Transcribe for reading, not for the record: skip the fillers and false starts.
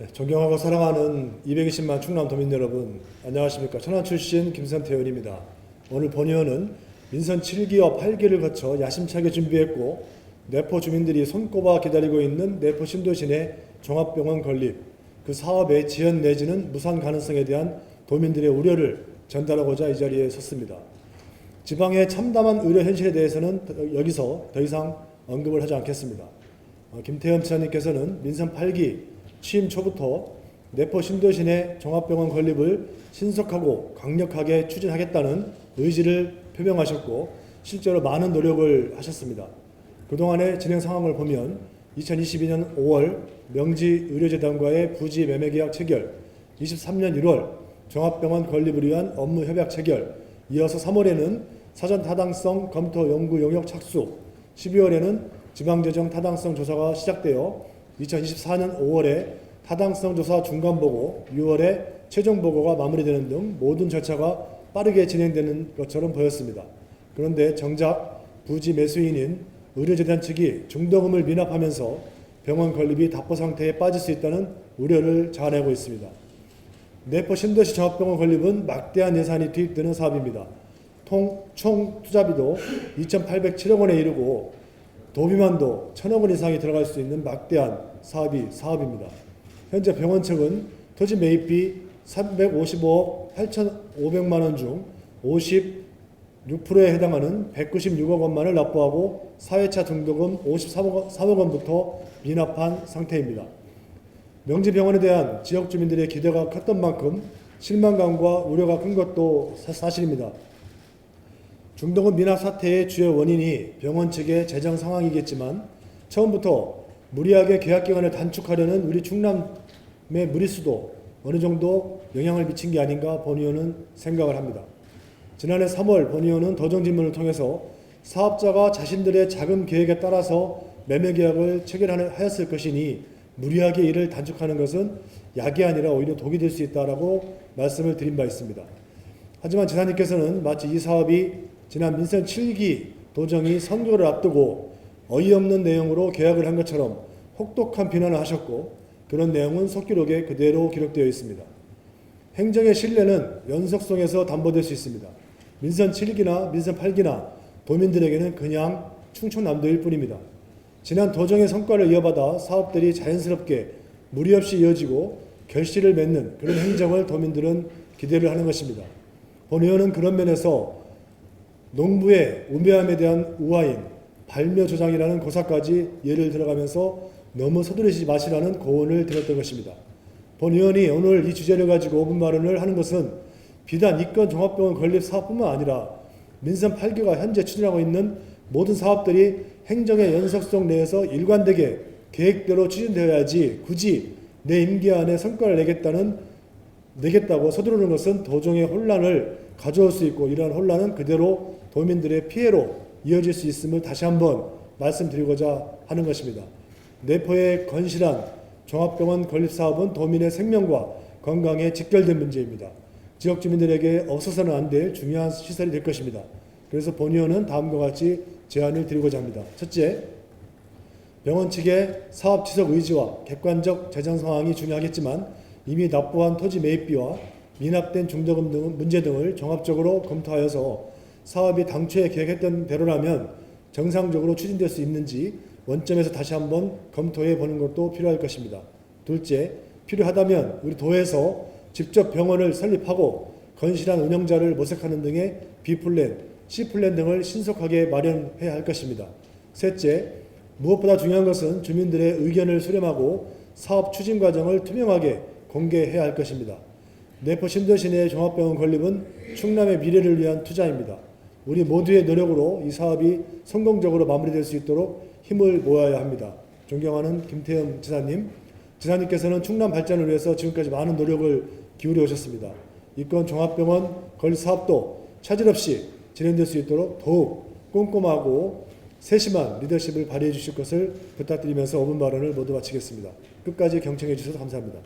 네, 존경하고 사랑하는 220만 충남 도민 여러분, 안녕하십니까. 천안 출신 김선태 의원입니다. 오늘 본의원은 민선 7기와 8기를 거쳐 야심차게 준비했고 내포 주민들이 손꼽아 기다리고 있는 내포 신도시내 종합병원 건립, 그 사업의 지연 내지는 무산 가능성에 대한 도민들의 우려를 전달하고자 이 자리에 섰습니다. 지방의 참담한 의료 현실에 대해서는 여기서 더 이상 언급을 하지 않겠습니다. 김태흠 지사님께서는 민선 8기 취임 초부터 내포 신도시내 종합병원 건립을 신속하고 강력하게 추진하겠다는 의지를 표명하셨고 실제로 많은 노력을 하셨습니다. 그동안의 진행 상황을 보면 2022년 5월 명지의료재단과의 부지 매매계약 체결, 23년 1월 종합병원 건립을 위한 업무 협약 체결, 이어서 3월에는 사전 타당성 검토 연구 용역 착수, 12월에는 지방재정 타당성 조사가 시작되어 2024년 5월에 타당성 조사 중간보고, 6월에 최종보고가 마무리되는 등 모든 절차가 빠르게 진행되는 것처럼 보였습니다. 그런데 정작 부지 매수인인 의료재단 측이 중도금을 미납하면서 병원 건립이 답보 상태에 빠질 수 있다는 우려를 자아내고 있습니다. 내포 신도시 종합병원 건립은 막대한 예산이 투입되는 사업입니다. 총 투자비도 2,807억 원에 이르고 도비만도 1,000억 원 이상이 들어갈 수 있는 막대한 사업입니다. 현재 병원 측은 토지 매입비 355억 8,500만 원 중 56%에 해당하는 196억 원만을 납부하고 4회차 중도금 53억 원부터 미납한 상태입니다. 명지병원에 대한 지역 주민들의 기대가 컸던 만큼 실망감과 우려가 큰 것도 사실입니다. 중도금 미납 사태의 주요 원인이 병원 측의 재정 상황이겠지만 처음부터 무리하게 계약 기간을 단축하려는 우리 충남의 무리수도 어느 정도 영향을 미친 게 아닌가 본 의원은 생각을 합니다. 지난해 3월 본 의원은 도정질문을 통해서 사업자가 자신들의 자금 계획에 따라서 매매 계약을 체결하였을 것이니 무리하게 이를 단축하는 것은 약이 아니라 오히려 독이 될 수 있다라고 말씀을 드린 바 있습니다. 하지만 지사님께서는 마치 이 사업이 지난 민선 7기 도정이 선거를 앞두고 어이없는 내용으로 계약을 한 것처럼 혹독한 비난을 하셨고 그런 내용은 속기록에 그대로 기록되어 있습니다. 행정의 신뢰는 연속성에서 담보될 수 있습니다. 민선 7기나 민선 8기나 도민들에게는 그냥 충청남도일 뿐입니다. 지난 도정의 성과를 이어받아 사업들이 자연스럽게 무리 없이 이어지고 결실을 맺는 그런 행정을 도민들은 기대를 하는 것입니다. 본 의원은 그런 면에서 농부의 우매함에 대한 우화인 발묘조장이라는 고사까지 예를 들어가면서 너무 서두르지 마시라는 고언을 드렸던 것입니다. 본 의원이 오늘 이 주제를 가지고 5분 발언을 하는 것은 비단 이건 종합병원 건립 사업뿐만 아니라 민선 8기가 현재 추진하고 있는 모든 사업들이 행정의 연속성 내에서 일관되게 계획대로 추진되어야지 굳이 내 임기 안에 성과를 내겠다고 서두르는 것은 도정의 혼란을 가져올 수 있고 이러한 혼란은 그대로 도민들의 피해로 이어질 수 있음을 다시 한번 말씀드리고자 하는 것입니다. 내포의 건실한 종합병원 건립사업은 도민의 생명과 건강에 직결된 문제입니다. 지역 주민들에게 없어서는 안 될 중요한 시설이 될 것입니다. 그래서 본 의원은 다음과 같이 제안을 드리고자 합니다. 첫째, 병원 측의 사업 지속 의지와 객관적 재정 상황이 중요하겠지만 이미 납부한 토지 매입비와 미납된 중도금 등 문제 등을 종합적으로 검토하여서 사업이 당초에 계획했던 대로라면 정상적으로 추진될 수 있는지 원점에서 다시 한번 검토해 보는 것도 필요할 것입니다. 둘째, 필요하다면 우리 도에서 직접 병원을 설립하고 건실한 운영자를 모색하는 등의 B플랜, C플랜 등을 신속하게 마련해야 할 것입니다. 셋째, 무엇보다 중요한 것은 주민들의 의견을 수렴하고 사업 추진 과정을 투명하게 공개해야 할 것입니다. 내포 신도시 내 종합병원 건립은 충남의 미래를 위한 투자입니다. 우리 모두의 노력으로 이 사업이 성공적으로 마무리될 수 있도록 힘을 모아야 합니다. 존경하는 김태흠 지사님께서는 충남 발전을 위해서 지금까지 많은 노력을 기울여 오셨습니다. 이건 종합병원 건립 사업도 차질 없이 진행될 수 있도록 더욱 꼼꼼하고 세심한 리더십을 발휘해 주실 것을 부탁드리면서 5분 발언을 모두 마치겠습니다. 끝까지 경청해 주셔서 감사합니다.